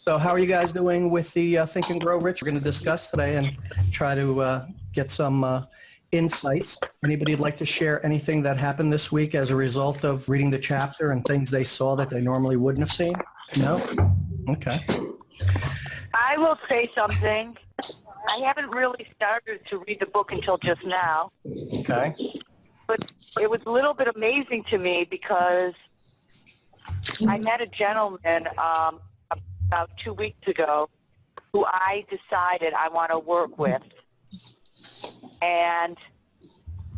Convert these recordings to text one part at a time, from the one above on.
So how are you guys doing with the Think and Grow Rich? We're going to discuss today and try to get some insights. Anybody would like to share anything that happened this week as a result of reading the chapter and things they saw that they normally wouldn't have seen? No? Okay. I will say something. I haven't really started to read the book until just now. Okay. But it was a little bit amazing to me because I met a gentleman about 2 weeks ago who I decided I want to work with. And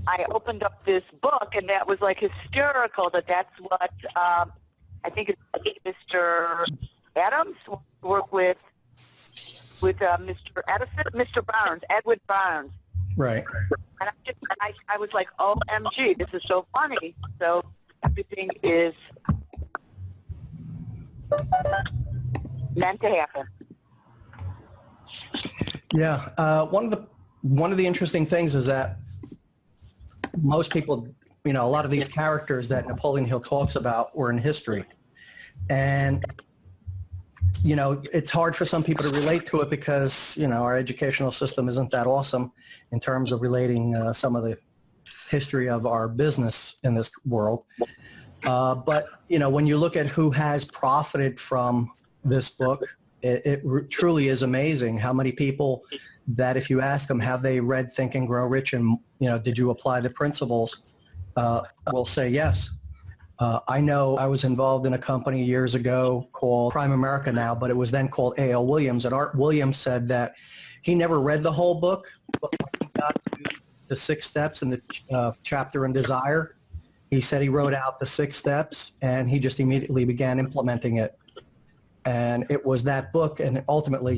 I opened up this book, and that was like hysterical that's what I think it's Mr. Adams worked with Mr. Edison, Mr. Barnes, Edward Barnes. Right. And I was like, OMG, this is so funny. So everything is meant to happen. Yeah. One of the interesting things is that most people, a lot of these characters that Napoleon Hill talks about were in history. And, it's hard for some people to relate to it because, our educational system isn't that awesome in terms of relating some of the history of our business in this world. But, when you look at who has profited from this book, it truly is amazing how many people that if you ask them, have they read Think and Grow Rich and, did you apply the principles, will say yes. I know I was involved in a company years ago called Prime America now, but it was then called A.L. Williams. And Art Williams said that he never read the whole book, but when he got to the 6 steps in the chapter on desire, he said he wrote out the 6 steps and he just immediately began implementing it. And it was that book, and ultimately,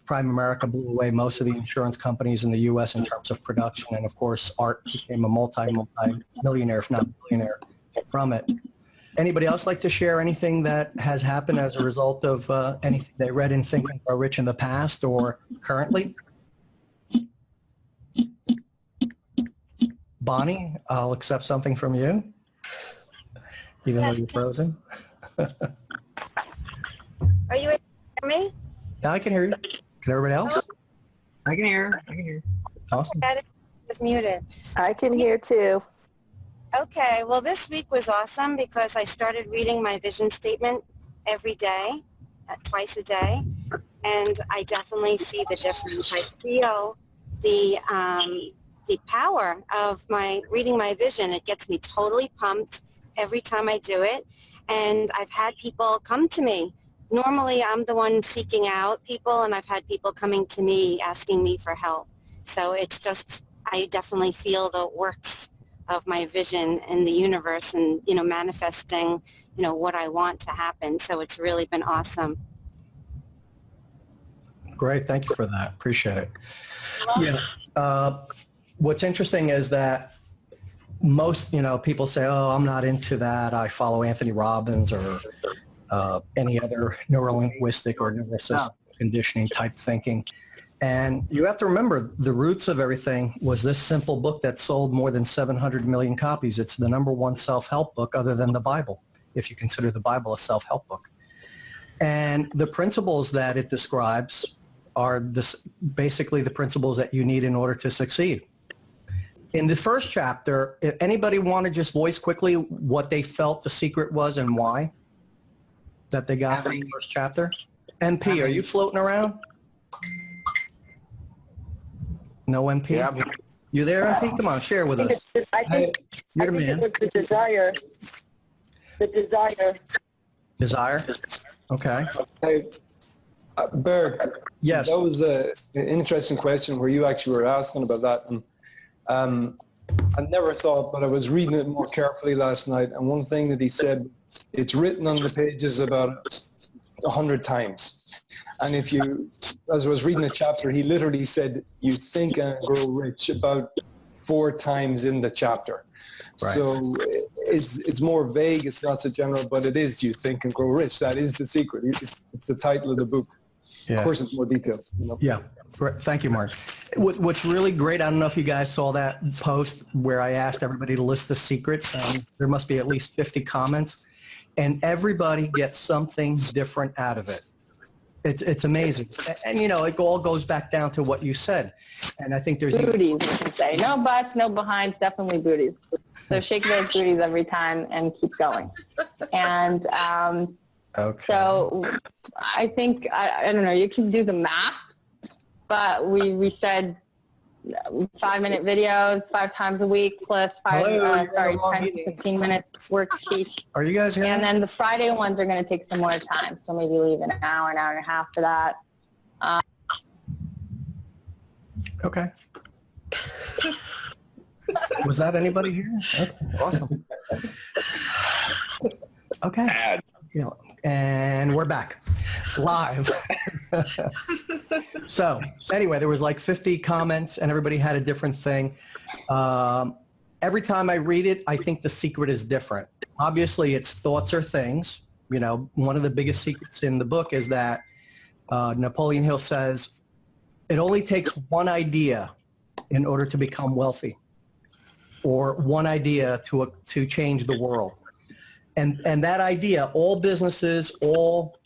Prime America blew away most of the insurance companies in the U.S. in terms of production. And of course, Art became a multi-millionaire, if not billionaire, from it. Anybody else like to share anything that has happened as a result of anything they read in Think and Grow Rich in the past or currently? Bonnie, I'll accept something from you, even though you're frozen. Are you able to hear me? Yeah, I can hear you. Can everybody else? I can hear. Awesome. That is muted. I can hear too. Okay, well this week was awesome because I started reading my vision statement every day, twice a day, and I definitely see the difference. I feel the power of reading my vision. It gets me totally pumped every time I do it, and I've had people come to me. Normally I'm the one seeking out people, and I've had people coming to me asking me for help. So it's just, I definitely feel the works of my vision in the universe and, manifesting, what I want to happen. So it's really been awesome. Great. Thank you for that. Appreciate it. Yeah. What's interesting is that most, people say, oh, I'm not into that. I follow Anthony Robbins or any other neuro-linguistic or neurosystem conditioning type thinking. And you have to remember the roots of everything was this simple book that sold more than 700 million copies. It's the #1 self-help book other than the Bible, if you consider the Bible a self-help book. And the principles that it describes are basically the principles that you need in order to succeed. In the first chapter, if anybody want to just voice quickly what they felt the secret was and why that they got from the first chapter? MP, are you floating around? No MP? Yeah. You there, MP? Come on, share with us. I think You're the man. it was the desire. The desire. Desire? Okay. Hey, Berg, Yes. that was an interesting question where you actually were asking about that. And I never thought, but I was reading it more carefully last night. And one thing that he said, it's written on the pages about 100 times. And if you, as I was reading the chapter, he literally said, you think and grow rich about 4 times in the chapter. Right. So it's more vague, it's not so general, but it is you think and grow rich. That is the secret. It's the title of the book. Yeah. Of course, it's more detailed. Yeah. Thank you, Mark. What's really great, I don't know if you guys saw that post where I asked everybody to list the secret. There must be at least 50 comments, and everybody gets something different out of it. It's amazing. And, you know, it all goes back down to what you said. And I think there's... Booties, you should say. No butts, no behinds, definitely booties. So shake those booties every time and keep going. And Okay. so I think, I don't know, you can do the math, but we said 5-minute videos 5 times a week plus 10 to 15 minutes worksheets. Are you guys here? And then the Friday ones are going to take some more time. So maybe leave an hour and a half for that. Okay. Was that anybody here? Okay, awesome. Okay. You know, and we're back live. So anyway, there was like 50 comments and everybody had a different thing. Every time I read it, I think the secret is different. Obviously, it's thoughts or things. You know, one of the biggest secrets in the book is that Napoleon Hill says, it only takes one idea in order to become wealthy, or one idea to change the world. And that idea, all businesses, all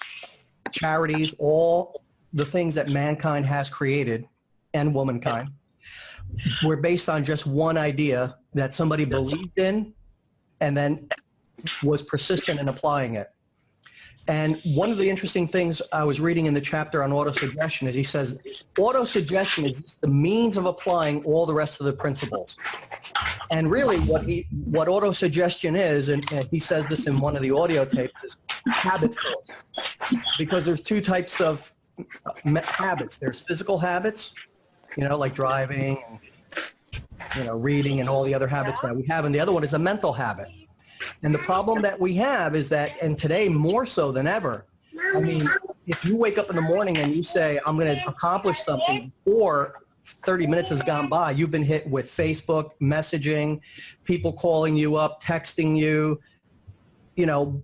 charities, all the things that mankind has created, and womankind, were based on just one idea that somebody believed in and then was persistent in applying it. And one of the interesting things I was reading in the chapter on autosuggestion is he says, autosuggestion is just the means of applying all the rest of the principles. And really what autosuggestion is, and he says this in one of the audio tapes, is habit force. Because there's 2 types of habits. There's physical habits, you know, like driving, you know, reading and all the other habits that we have. And the other one is a mental habit. And the problem that we have is that, and today more so than ever, I mean, if you wake up in the morning and you say, I'm going to accomplish something, or 30 minutes has gone by, you've been hit with Facebook, messaging, people calling you up, texting you, you know,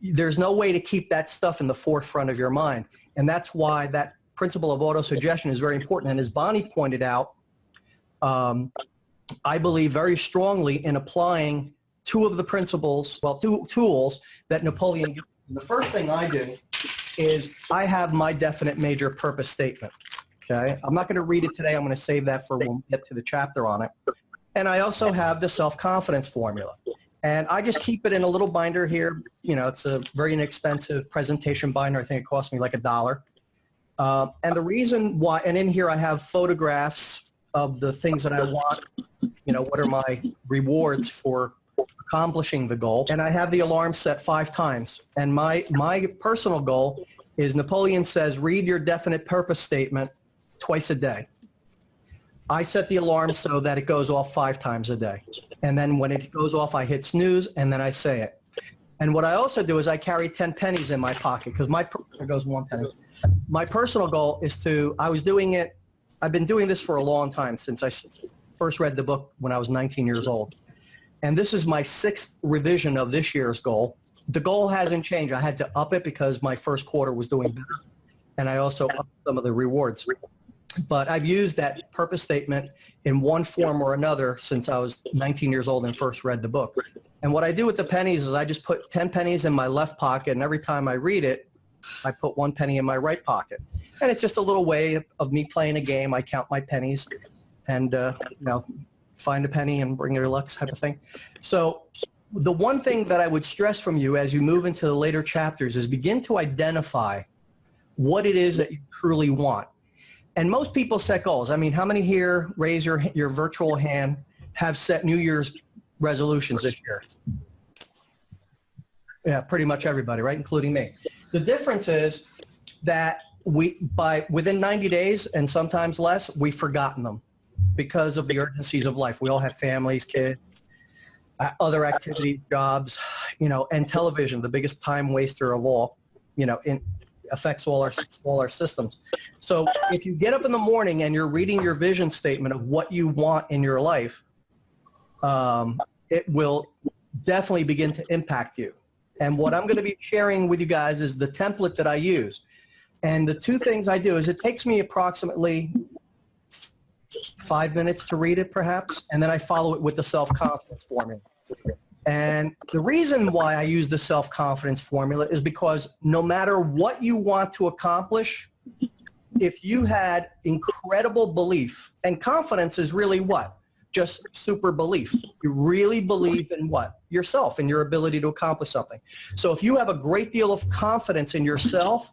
there's no way to keep that stuff in the forefront of your mind. And that's why that principle of autosuggestion is very important. And as Bonnie pointed out, I believe very strongly in applying 2 of the principles, well, 2 tools that Napoleon used. The first thing I do is I have my definite major purpose statement. Okay, I'm not going to read it today. I'm going to save that for when we get to the chapter on it. And I also have the self-confidence formula. And I just keep it in a little binder here. You know, it's a very inexpensive presentation binder. I think it cost me like $1. And the reason why, and in here I have photographs of the things that I want, you know, what are my rewards for accomplishing the goal. And I have the alarm set 5 times. And my personal goal is, Napoleon says, read your definite purpose statement twice a day. I set the alarm so that it goes off 5 times a day. And then when it goes off, I hit snooze and then I say it. And what I also do is I carry 10 pennies in my pocket, because there goes 1 penny. My personal goal is I've been doing this for a long time, since I first read the book when I was 19 years old. And this is my 6th revision of this year's goal. The goal hasn't changed. I had to up it because my first quarter was doing better. And I also upped some of the rewards. But I've used that purpose statement in one form or another since I was 19 years old and first read the book. And what I do with the pennies is I just put 10 pennies in my left pocket, and every time I read it, I put 1 penny in my right pocket. And it's just a little way of me playing a game. I count my pennies and, you know, find a penny and bring your luck type of thing. So the one thing that I would stress from you as you move into the later chapters is begin to identify what it is that you truly want. And most people set goals. I mean, how many here, raise your virtual hand, have set New Year's resolutions this year? Yeah, pretty much everybody, right? Including me. The difference is that within 90 days and sometimes less, we've forgotten them because of the urgencies of life. We all have families, kids, other activities, jobs, you know, and television, the biggest time waster of all, you know, affects all our systems. So if you get up in the morning and you're reading your vision statement of what you want in your life, it will definitely begin to impact you. And what I'm going to be sharing with you guys is the template that I use. And the 2 things I do is it takes me approximately 5 minutes to read it, perhaps, and then I follow it with the self-confidence formula. And the reason why I use the self-confidence formula is because no matter what you want to accomplish, if you had incredible belief, and confidence is really what? Just super belief. You really believe in what? Yourself and your ability to accomplish something. So if you have a great deal of confidence in yourself,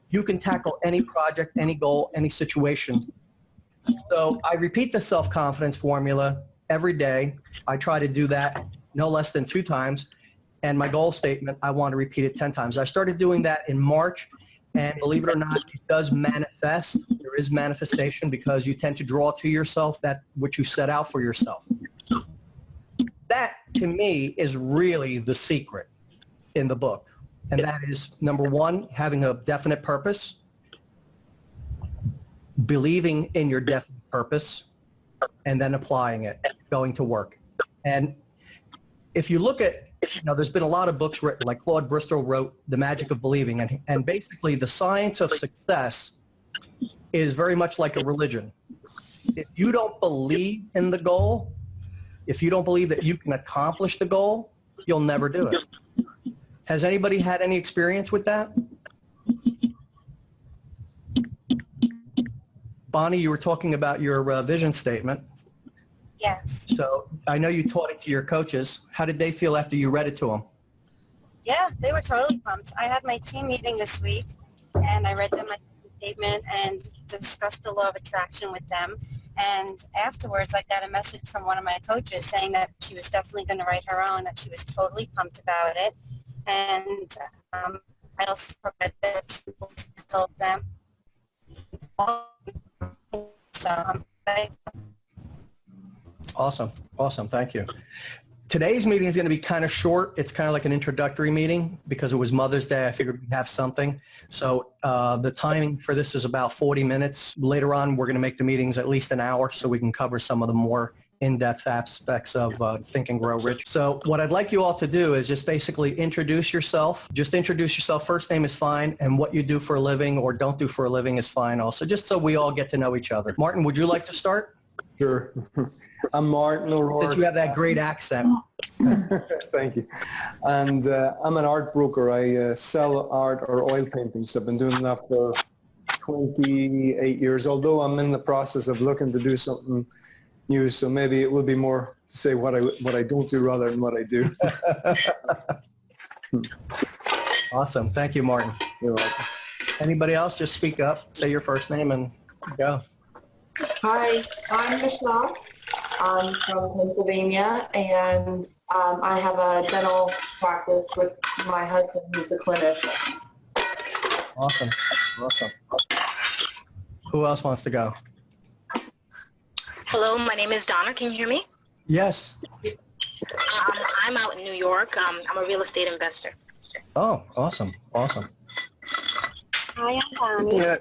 you can tackle any project, any goal, any situation. So I repeat the self-confidence formula every day. I try to do that no less than 2 times. And my goal statement, I want to repeat it 10 times. I started doing that in March, and believe it or not, it does manifest. There is manifestation because you tend to draw to yourself that which you set out for yourself. That, to me, is really the secret in the book. And that is, number 1, having a definite purpose, believing in your definite purpose, and then applying it, going to work. And if you look at, there's been a lot of books written, like Claude Bristol wrote The Magic of Believing, and basically the science of success is very much like a religion. If you don't believe in the goal, if you don't believe that you can accomplish the goal, you'll never do it. Has anybody had any experience with that? Bonnie, you were talking about your vision statement. Yes. So I know you taught it to your coaches. How did they feel after you read it to them? Yeah, they were totally pumped. I had my team meeting this week, and I read them my statement and discussed the law of attraction with them. And afterwards, I got a message from one of my coaches saying that she was definitely going to write her own, that she was totally pumped about it. And I also provided that to help them. So I'm thankful. Awesome. Thank you. Today's meeting is going to be kind of short. It's kind of like an introductory meeting because it was Mother's Day. I figured we'd have something. So the timing for this is about 40 minutes. Later on, we're going to make the meetings at least an hour so we can cover some of the more in-depth aspects of Think and Grow Rich. So what I'd like you all to do is just basically introduce yourself. Just introduce yourself. First name is fine, and what you do for a living or don't do for a living is fine also, just so we all get to know each other. Martin, would you like to start? Sure. I'm Martin O'Rourke. Since you have that great accent. Thank you. And I'm an art broker. I sell art or oil paintings. I've been doing that for 28 years, although I'm in the process of looking to do something new. So maybe it will be more to say what I don't do rather than what I do. Awesome. Thank you, Martin. You're welcome. Anybody else? Just speak up, say your first name, and go. Hi, I'm Michelle. I'm from Pennsylvania, and I have a dental practice with my husband, who's a clinician. Awesome. Who else wants to go? Hello, my name is Donna. Can you hear me? Yes. I'm out in New York. I'm a real estate investor. Oh, awesome. Hi, I'm Bonnie. Yeah.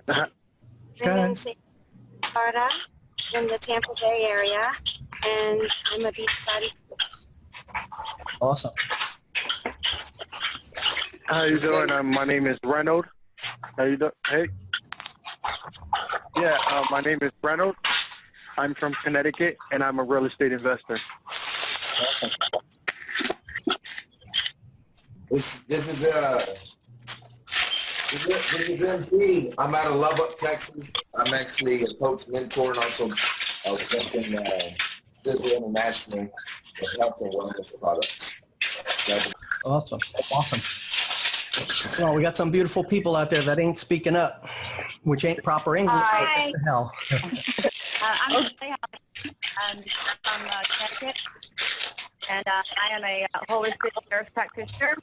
I'm in Florida, in the Tampa Bay area, and I'm a beach body coach. Awesome. How you doing? My name is Reynolds. How you doing? Hey. Yeah, my name is Reynolds. I'm from Connecticut, and I'm a real estate investor. Awesome. This is MT. I'm out of Lubbock, Texas. I'm actually a coach, mentor, and also I was working Digital International with health and wellness products. Awesome. Well, we got some beautiful people out there that ain't speaking up, which ain't proper English. Hi. What the hell? I'm Julie Holly. I'm from Connecticut, and I am a holistic nurse practitioner.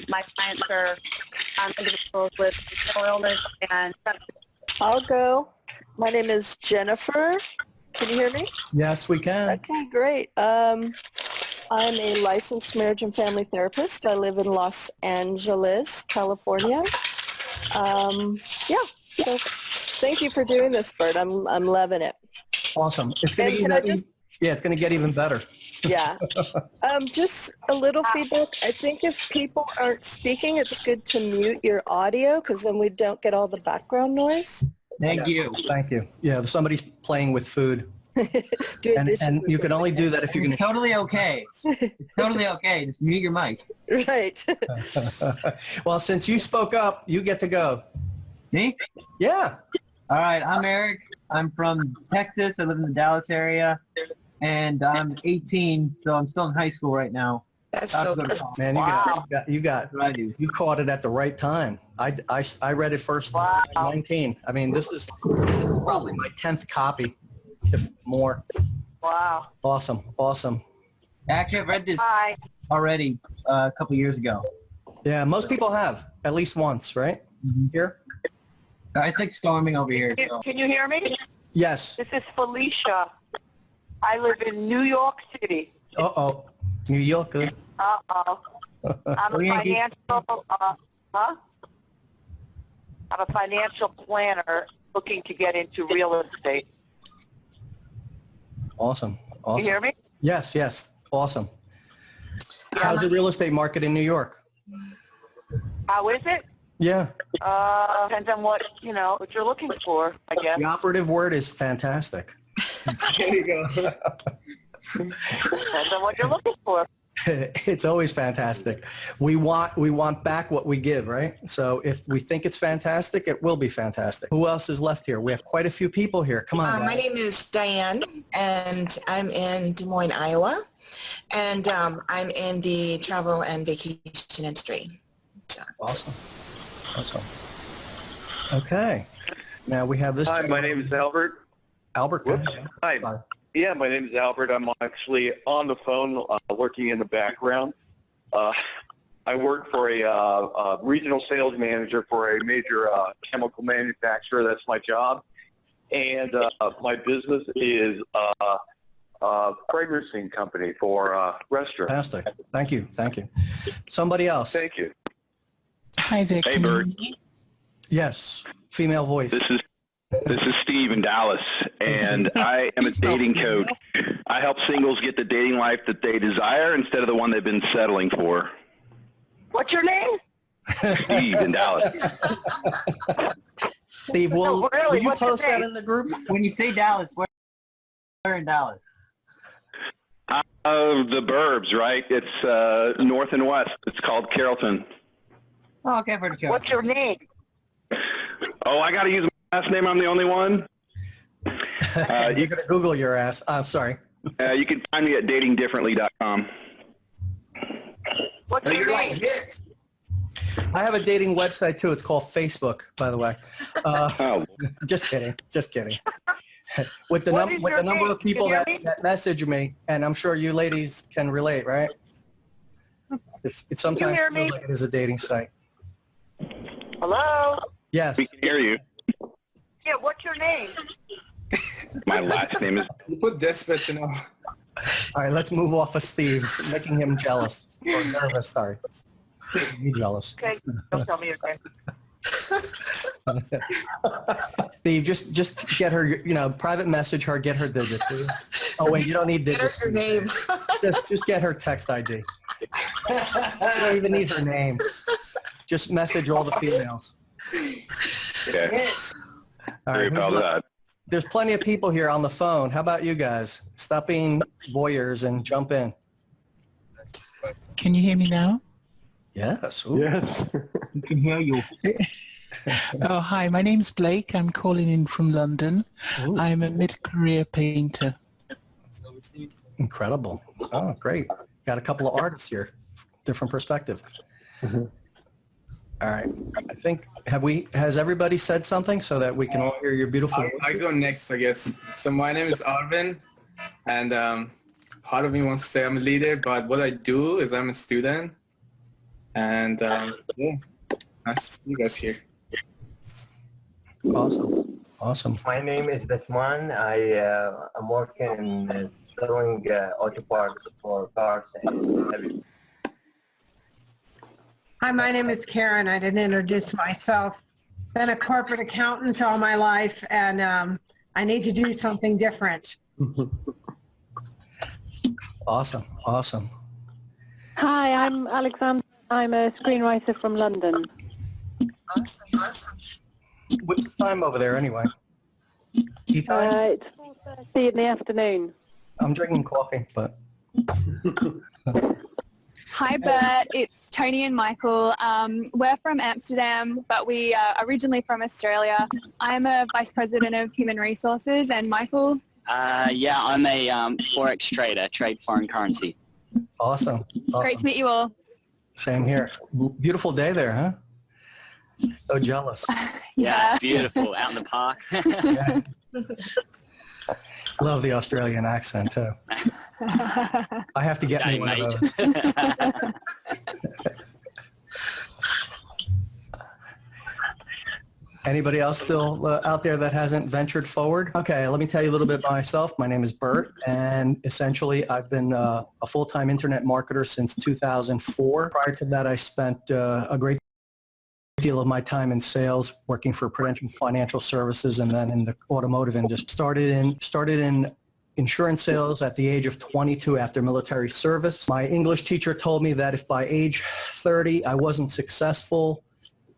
My clients are individuals with mental illness and substance. I'll go. My name is Jennifer. Can you hear me? Yes, we can. Okay, great. I'm a licensed marriage and family therapist. I live in Los Angeles, California. So thank you for doing this, Bert. I'm loving it. Awesome. It's going to get even better. Yeah. Just a little feedback. I think if people aren't speaking, it's good to mute your audio because then we don't get all the background noise. Thank you. Yeah, somebody's playing with food. And you can only do that if you can. Totally okay. It's totally okay. Just mute your mic. Right. Well, since you spoke up, you get to go. Me? Yeah. All right, I'm Eric. I'm from Texas. I live in the Dallas area, and I'm 18, so I'm still in high school right now. That's so good. Man, you got What I do. you caught it at the right time. I read it first Wow. at 19. I mean, this is probably my 10th copy, if more. Wow. Awesome. Actually, I've read this Hi. already a couple years ago. Yeah, most people have at least once, right? Here? It's like storming over here. So. Can you hear me? Yes. This is Felicia. I live in New York City. Uh-oh. New York. Good. Uh-oh. I'm a financial, I'm a financial planner looking to get into real estate. Awesome. You hear me? Yes. Awesome. How's the real estate market in New York? How is it? Yeah. Depends on what you're looking for, I guess. The operative word is fantastic. There you go. Depends on what you're looking for. It's always fantastic. We want back what we give, right? So if we think it's fantastic, it will be fantastic. Who else is left here? We have quite a few people here. Come on. My name is Diane, and I'm in Des Moines, Iowa, and I'm in the travel and vacation industry. So. Awesome. Okay. Now we have this. Hi, my name is Albert. Albert. Whoops. Hi. Yeah, my name is Albert. I'm actually on the phone working in the background. I work for a regional sales manager for a major chemical manufacturer. That's my job. And my business is a fragrancing company for restaurants. Fantastic. Thank you. Somebody else. Thank you. Hi there. Hey, Bert. Yes. Female voice. This is Steve in Dallas, and I am a dating coach. I help singles get the dating life that they desire instead of the one they've been settling for. What's your name? Steve in Dallas. Steve, will you post that in the group? When you say Dallas, where in Dallas? The burbs, right? It's north and west. it's called Carrollton. Oh, okay, for the What's your name? Oh, I got to use my last name. I'm the only one. You're going to Google your ass. I'm sorry. You can find me at datingdifferently.com. What's your name? I have a dating website too. It's called Facebook, by the way. Just kidding. With the number of people that message me, and I'm sure you ladies can relate, right? It sometimes feels like it is a dating site. Hello? Yes. We can hear you. Yeah, what's your name? My last name is... You put desperate to know. All right, let's move off of Steve, making him jealous. Or nervous, sorry. Me jealous. Okay, don't tell me your name. Steve, just get her, private message her, get her digits. Oh, wait, you don't need digits. Get her name. Just get her text ID. You don't even need her name. Just message all the females. Okay. All right, there's plenty of people here on the phone. How about you guys? Stop being voyeurs and jump in. Can you hear me now? Yes. Yes. We can hear you. Oh, hi. My name's Blake. I'm calling in from London. Ooh. I'm a mid-career painter. Incredible. Oh, great. Got a couple of artists here. Different perspective. All right. I think, has everybody said something so that we can all hear your beautiful voices? I go next, I guess. So my name is Arvin, and part of me wants to say I'm a leader, but what I do is I'm a student. And yeah, nice to see you guys here. Awesome. My name is Desman. I'm working in selling auto parts for cars and everything. Hi, my name is Karen. I didn't introduce myself. Been a corporate accountant all my life, and I need to do something different. Awesome. Hi, I'm Alexandra. I'm a screenwriter from London. Awesome. What's the time over there anyway? Tea time? It's 4:30 in the afternoon. I'm drinking coffee, but... Hi, Bert. It's Tony and Michael. We're from Amsterdam, but we are originally from Australia. I'm a Vice President of Human Resources, and Michael? Yeah, I'm a Forex trader, trade foreign currency. Awesome. Great to meet you all. Same here. Beautiful day there, huh? So jealous. Yeah, it's beautiful. Out in the park. Yeah. Love the Australian accent, too. I have to get me one of those. Anybody else still out there that hasn't ventured forward? Okay, let me tell you a little bit about myself. My name is Bert, and essentially I've been a full-time internet marketer since 2004. Prior to that, I spent a great deal of my time in sales, working for Prudential Financial Services, and then in the automotive industry. Started in insurance sales at the age of 22 after military service. My English teacher told me that if by age 30 I wasn't successful,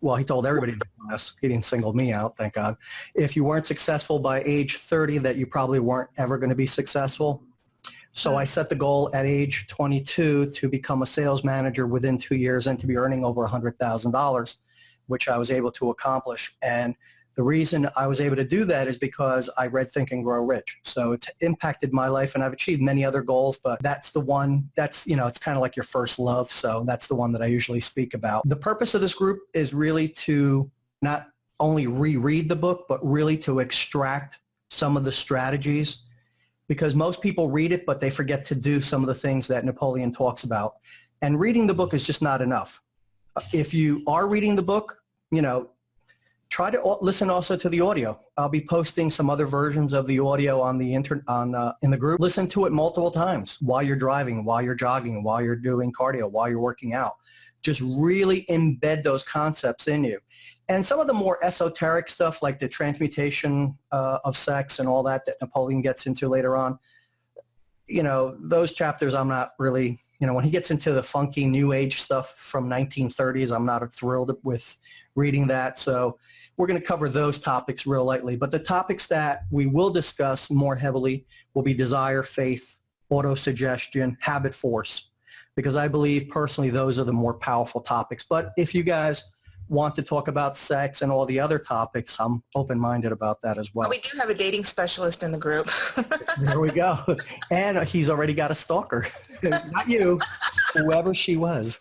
well, he told everybody this. He didn't single me out, thank God. If you weren't successful by age 30, that you probably weren't ever going to be successful. So I set the goal at age 22 to become a sales manager within 2 years and to be earning over $100,000, which I was able to accomplish. And the reason I was able to do that is because I read Think and Grow Rich. So it's impacted my life, and I've achieved many other goals, but that's the one that's, you know, it's kind of like your first love. So that's the one that I usually speak about. The purpose of this group is really to not only reread the book, but really to extract some of the strategies, because most people read it, but they forget to do some of the things that Napoleon talks about. And reading the book is just not enough. If you are reading the book, you know, try to listen also to the audio. I'll be posting some other versions of the audio on the in the group. Listen to it multiple times while you're driving, while you're jogging, while you're doing cardio, while you're working out. Just really embed those concepts in you. And some of the more esoteric stuff like the transmutation of sex and all that Napoleon gets into later on, you know, those chapters I'm not really, you know, when he gets into the funky new age stuff from 1930s, I'm not thrilled with reading that. So we're going to cover those topics real lightly. But the topics that we will discuss more heavily will be desire, faith, autosuggestion, habit force, because I believe personally those are the more powerful topics. But if you guys want to talk about sex and all the other topics, I'm open-minded about that as well. We do have a dating specialist in the group. There we go. And he's already got a stalker. Not you, whoever she was.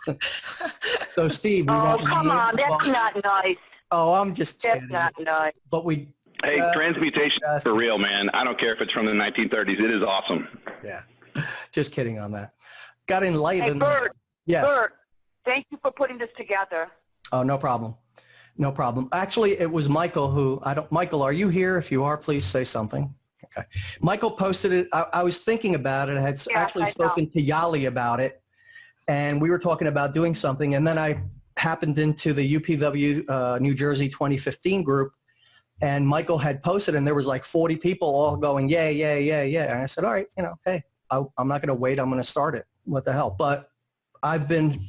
So Steve, we Oh, come on, that's not nice. Oh, I'm just kidding. That's not nice. But we... Hey, transmutation is for real, man. I don't care if it's from the 1930s. It is awesome. Yeah. Just kidding on that. Got enlightened. Hey, Bert. Yes. Bert, thank you for putting this together. Oh, no problem. No problem. Actually, it was Michael who, Michael, are you here? If you are, please say something. Okay. Michael posted it. I was thinking about it. I had actually spoken to Yali about it, and we were talking about doing something, and then I happened into the UPW New Jersey 2015 group, and Michael had posted, and there was like 40 people all going, yeah, yeah, yeah, yeah. And I said, all right, you know, hey, I'm not going to wait. I'm going to start it. What the hell? But I've been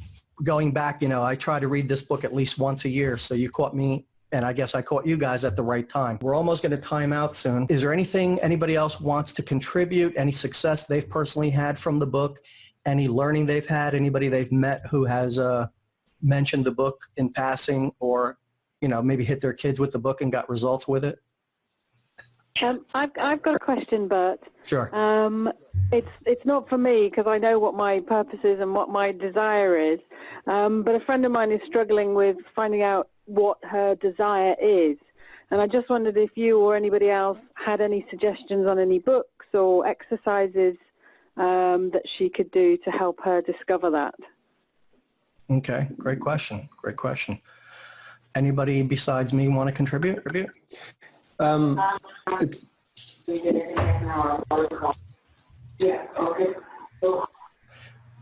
going back, you know, I try to read this book at least once a year. So you caught me, and I guess I caught you guys at the right time. We're almost going to time out soon. Is there anything anybody else wants to contribute? Any success they've personally had from the book? Any learning they've had? Anybody they've met who has mentioned the book in passing, or, you know, maybe hit their kids with the book and got results with it? I've got a question, Bert. Sure. It's not for me because I know what my purpose is and what my desire is. But a friend of mine is struggling with finding out what her desire is. And I just wondered if you or anybody else had any suggestions on any books or exercises that she could do to help her discover that. Okay, great question. Great question. Anybody besides me want to contribute?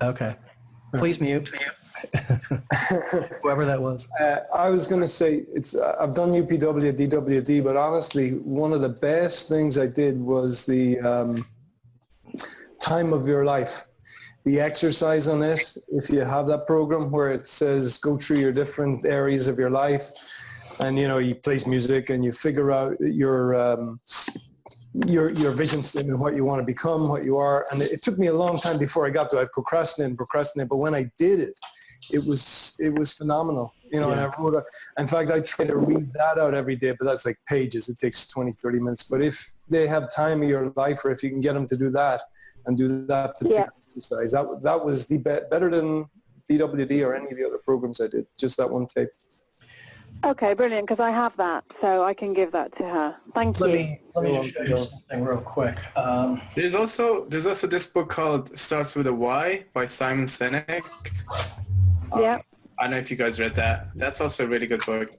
Okay. Please mute. Whoever that was. I was going to say, I've done UPW, DWD, but honestly, one of the best things I did was the time of your life. The exercise on it, if you have that program where it says go through your different areas of your life, and you know, you play music and you figure out your your vision statement, what you want to become, what you are. And it took me a long time before I got to it. I procrastinate, but when I did it, it was phenomenal. You know, and I wrote in fact, I try to read that out every day, but that's like pages. It takes 20, 30 minutes. But if they have time in your life, or if you can get them to do that and do that particular exercise, that was better than DWD or any of the other programs I did, just that one tape. Okay, brilliant, because I have that, so I can give that to her. Thank you. Let me just show you something real quick. There's also this book called Starts with a Why by Simon Sinek. Yeah. I don't know if you guys read that. That's also a really good book.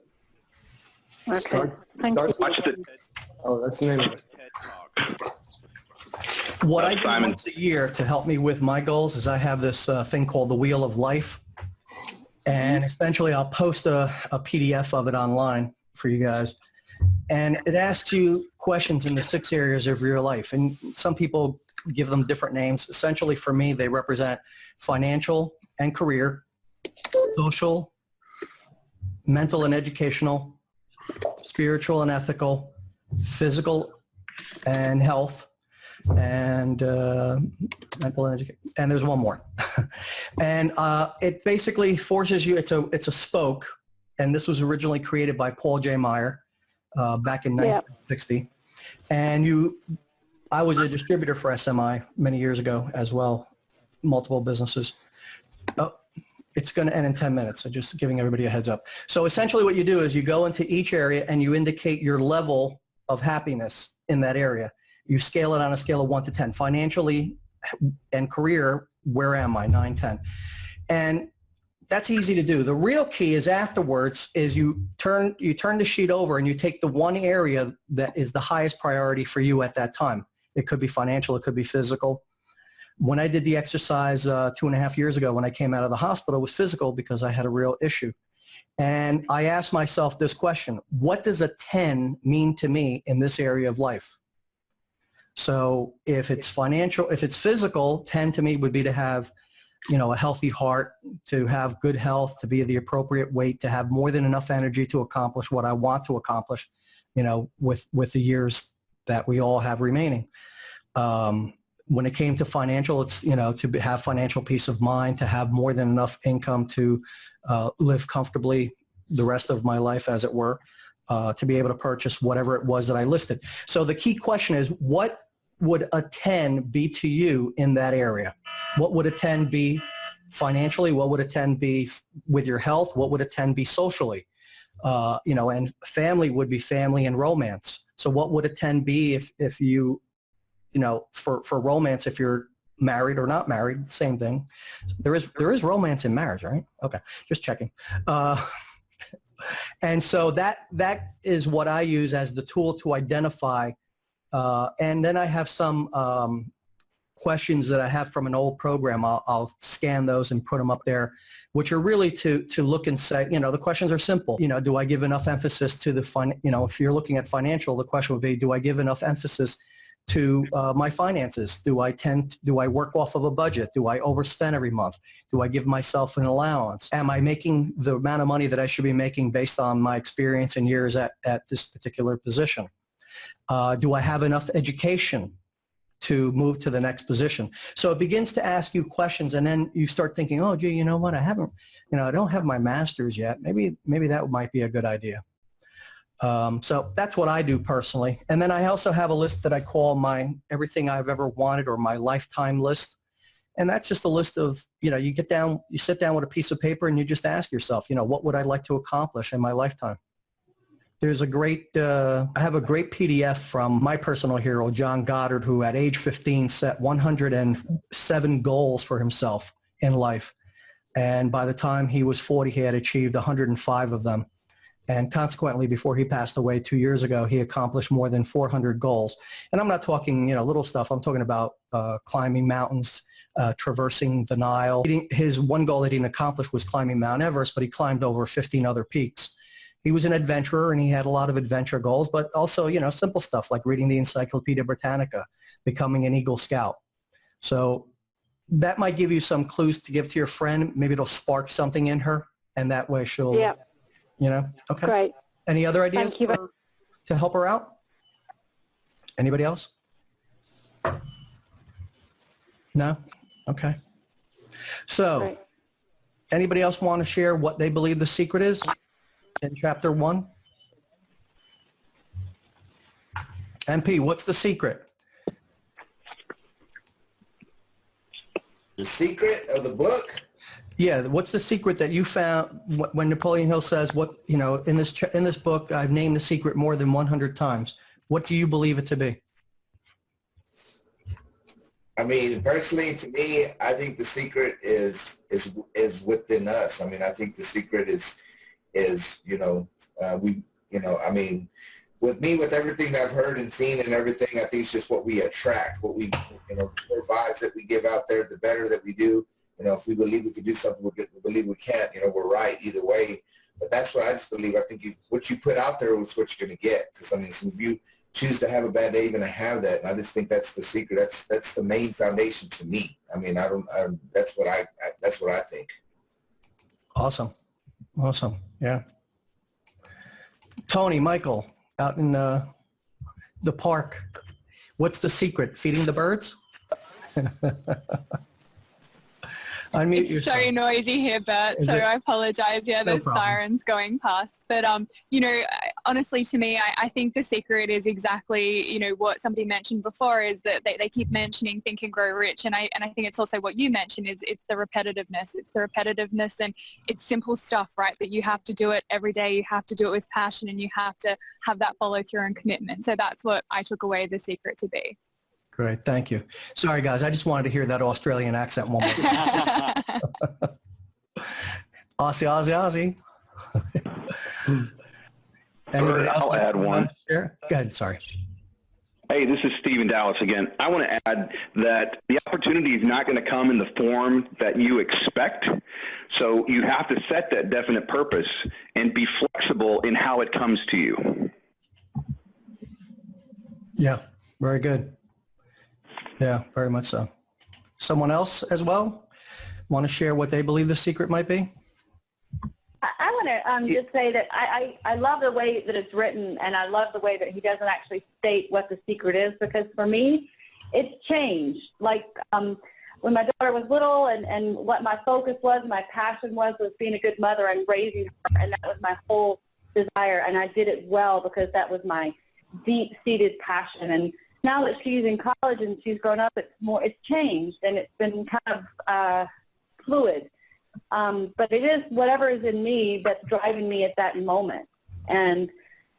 Okay. Thank you. Oh, that's the name of it. What I do once a year to help me with my goals is I have this thing called the Wheel of Life. And essentially I'll post a PDF of it online for you guys. And it asks you questions in the 6 areas of your life. And some people give them different names. Essentially for me, they represent financial and career, social, mental and educational, spiritual and ethical, physical and health, and mental and education. And there's one more. And it basically forces you, it's a spoke, and this was originally created by Paul J. Meyer back in 1960. And I was a distributor for SMI many years ago as well, multiple businesses. Oh, it's going to end in 10 minutes, so just giving everybody a heads up. So essentially what you do is you go into each area and you indicate your level of happiness in that area. You scale it on a scale of 1 to 10. Financially and career, where am I? 9, 10. And that's easy to do. The real key is afterwards is you turn the sheet over and you take the one area that is the highest priority for you at that time. It could be financial, it could be physical. When I did the exercise 2.5 years ago when I came out of the hospital, it was physical because I had a real issue. And I asked myself this question: what does a 10 mean to me in this area of life? So if it's financial, if it's physical, 10 to me would be to have, a healthy heart, to have good health, to be the appropriate weight, to have more than enough energy to accomplish what I want to accomplish, with the years that we all have remaining. When it came to financial, it's, to have financial peace of mind, to have more than enough income to live comfortably the rest of my life, as it were, to be able to purchase whatever it was that I listed. So the key question is, what would a 10 be to you in that area? What would a 10 be financially? What would a 10 be with your health? What would a 10 be socially? And family would be family and romance. So what would a 10 be if you, for romance, if you're married or not married, same thing. There is romance in marriage, right? Okay, just checking. And so that is what I use as the tool to identify. And then I have some questions that I have from an old program. I'll scan those and put them up there, which are really to look and say, the questions are simple. Do I give enough emphasis to the if you're looking at financial, the question would be, do I give enough emphasis to my finances? Do I work off of a budget? Do I overspend every month? Do I give myself an allowance? Am I making the amount of money that I should be making based on my experience and years at this particular position? Do I have enough education to move to the next position? So it begins to ask you questions, and then you start thinking, oh, gee, you know what? I don't have my master's yet. Maybe that might be a good idea. So that's what I do personally. And then I also have a list that I call my everything I've ever wanted, or my lifetime list. And that's just a list of, you sit down with a piece of paper and you just ask yourself, what would I like to accomplish in my lifetime? There's I have a great PDF from my personal hero, John Goddard, who at age 15 set 107 goals for himself in life. And by the time he was 40, he had achieved 105 of them. And consequently, before he passed away 2 years ago, he accomplished more than 400 goals. And I'm not talking, little stuff. I'm talking about climbing mountains, traversing the Nile. His one goal that he didn't accomplish was climbing Mount Everest, but he climbed over 15 other peaks. He was an adventurer, and he had a lot of adventure goals, but also, simple stuff like reading the Encyclopedia Britannica, becoming an Eagle Scout. So that might give you some clues to give to your friend. Maybe it'll spark something in her, and that way she'll, okay. Great. Any other ideas to help her out? Anybody else? No? Okay. So, anybody else want to share what they believe the secret is in chapter 1? MP, what's the secret? The secret of the book? Yeah, what's the secret that you found when Napoleon Hill says, "What in this book, I've named the secret more than 100 times." What do you believe it to be? I mean, personally, to me, I think the secret is within us. I mean, I think the secret is I mean, with me, with everything that I've heard and seen and everything, I think it's just what we attract, what we, the more vibes that we give out there, the better that we do. If we believe we can do something, we believe we can't, we're right either way. But that's what I just believe. I think what you put out there is what you're going to get. Because, I mean, so if you choose to have a bad day, you're going to have that. And I just think that's the secret. That's the main foundation to me. I mean, that's what I think. Awesome. Yeah. Tony, Michael, out in the park, what's the secret? Feeding the birds? Unmute It's yourself. so noisy here, Bert, so I apologize. Yeah, No there's problem. sirens going past. But, honestly, to me, I think the secret is exactly, what somebody mentioned before is that they keep mentioning Think and Grow Rich. And I think it's also what you mentioned is it's the repetitiveness. It's the repetitiveness and it's simple stuff, right? But you have to do it every day. You have to do it with passion and you have to have that follow through and commitment. So that's what I took away the secret to be. Great, thank you. Sorry, guys, I just wanted to hear that Australian accent one more time. Aussie. Anybody else I'll add one. Go ahead, sorry. Hey, this is Steve in Dallas again. I want to add that the opportunity is not going to come in the form that you expect. So you have to set that definite purpose and be flexible in how it comes to you. Yeah, very good. Yeah, very much so. Someone else as well want to share what they believe the secret might be? I want to just say that I love the way that it's written, and I love the way that he doesn't actually state what the secret is, because for me, it's changed. Like when my daughter was little and what my focus was, my passion was being a good mother and raising her, and that was my whole desire, and I did it well because that was my deep-seated passion. And now that she's in college and she's grown up, it's changed, and it's been kind of fluid. But it is whatever is in me that's driving me at that moment. And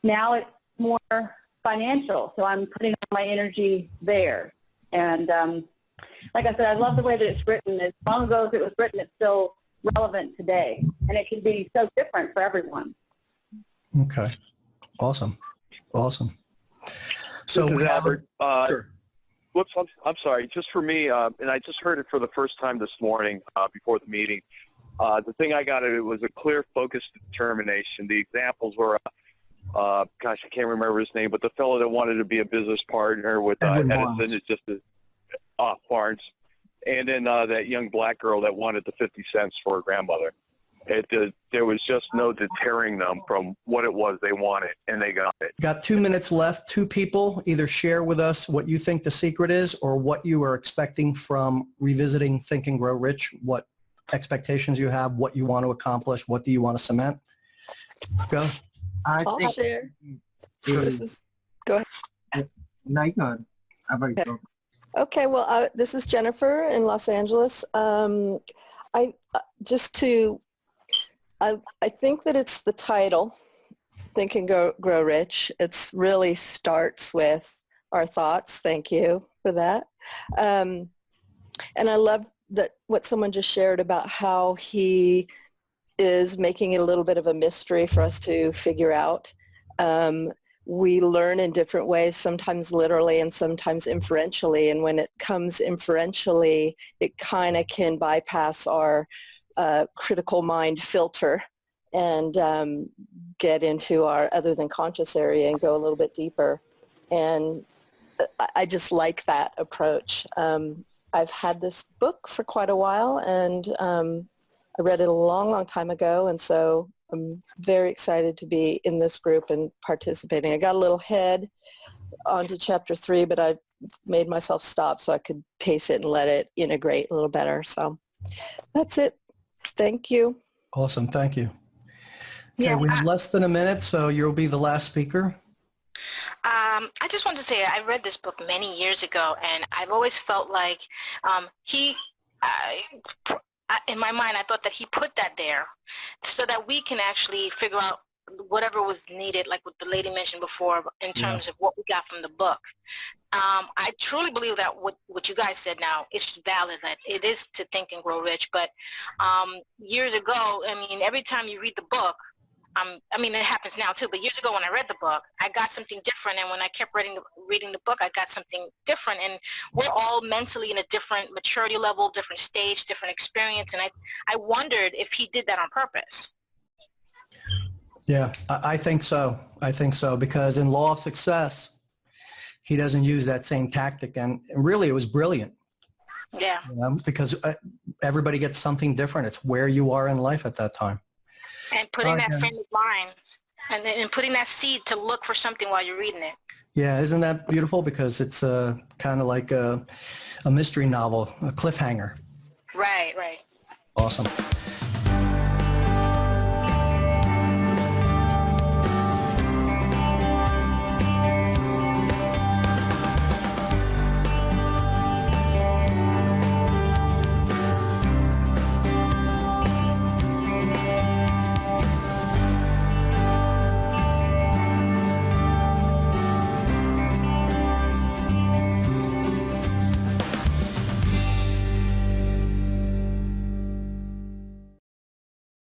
now it's more financial, so I'm putting all my energy there. And like I said, I love the way that it's written. As long ago as it was written, it's still relevant today. And it can be so different for everyone. Okay. Awesome. So This is we have Albert. sure. Whoops, I'm sorry. Just for me, and I just heard it for the first time this morning before the meeting. The thing I got, it was a clear, focused determination. The examples were, gosh, I can't remember his name, but the fellow that wanted to be a business partner with Edison is just Barnes. And then that young black girl that wanted the 50 cents for her grandmother. There was just no deterring them from what it was they wanted, and they got it. Got 2 minutes left. Two people, either share with us what you think the secret is or what you are expecting from revisiting Think and Grow Rich, what expectations you have, what you want to accomplish, what do you want to cement. Go. I'll share. Sure. Go ahead. No, you can. I've already spoken. Okay, well, this is Jennifer in Los Angeles. I think that it's the title, Think and Grow Rich. It's really starts with our thoughts. Thank you for that. And I love that what someone just shared about how he is making it a little bit of a mystery for us to figure out. We learn in different ways, sometimes literally and sometimes inferentially. And when it comes inferentially, it kind of can bypass our critical mind filter and get into our other than conscious area and go a little bit deeper. And I just like that approach. I've had this book for quite a while, and I read it a long, long time ago, and so I'm very excited to be in this group and participating. I got a little head onto chapter 3, but I made myself stop so I could pace it and let it integrate a little better. So that's it. Thank you. Awesome. Thank you. Okay, Yeah, we have less than a minute, so you'll be the last speaker. I just want to say I read this book many years ago, and I've always felt like in my mind, I thought that he put that there so that we can actually figure out whatever was needed, like what the lady mentioned before, in terms of what we got from the book. I truly believe that what you guys said now is valid, that it is to Think and Grow Rich. But years ago, I mean, every time you read the book, I mean, it happens now too, but years ago when I read the book, I got something different. And when I kept reading the book, I got something different. And we're all mentally in a different maturity level, different stage, different experience. And I wondered if he did that on purpose. Yeah, I think so. I think so, because in Law of Success, he doesn't use that same tactic. And really, it was brilliant. Yeah. Because everybody gets something different. It's where you are in life at that time. And putting that frame of mind and putting that seed to look for something while you're reading it. Yeah, isn't that beautiful? Because it's kind of like a mystery novel, a cliffhanger. Right, right. Awesome.